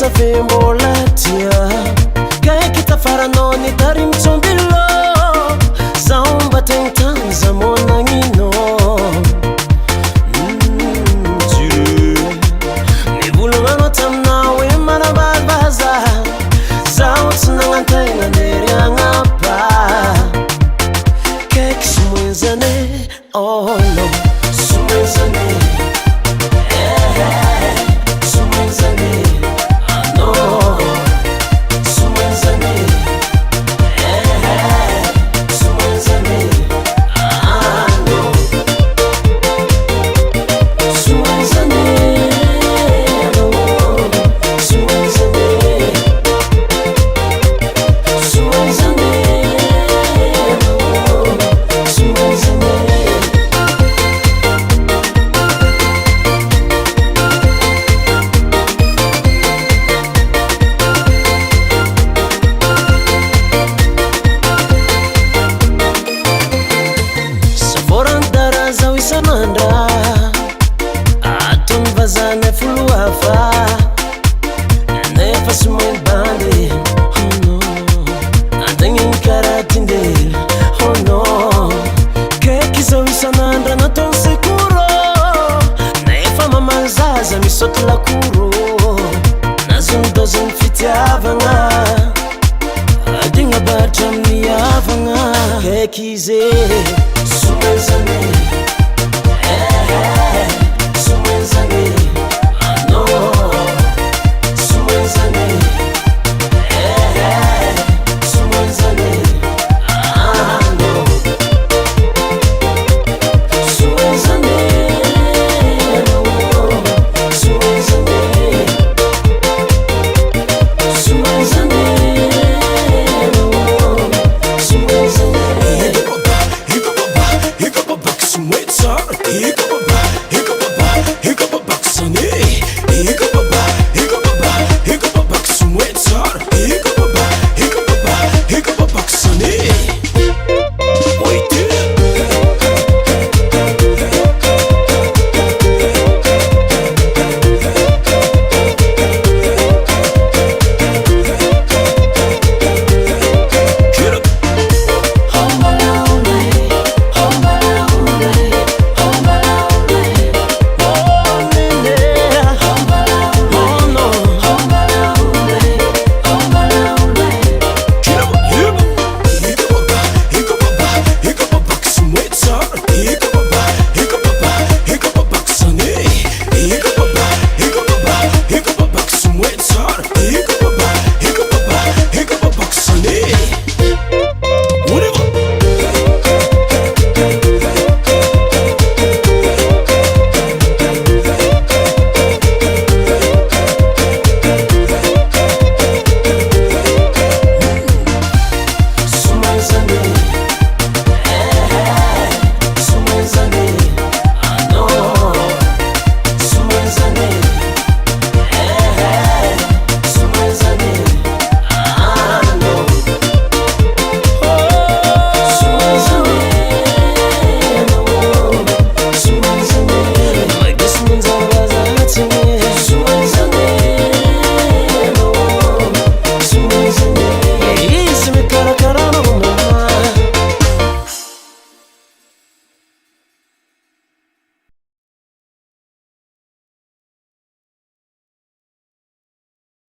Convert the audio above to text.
safembola-tia kaiky tafaranao ny tarimitsombylo zaho mba tegny tany za monagnino nivolagnagnao taminao hoe manambalibaza zaho tsy nagnantegna ndery agnapa kaiky somoenzane oh no somoenzane atony vazana foloafa nefa somoeny bandy oh no andagniny karatindely oh no kaiky zao isanandra natao sekoro nefa mamanzaza misaoty lakoro nazonydozony fitiavagna adigna baritra amin'ny havagna kaiky izy somoezany He got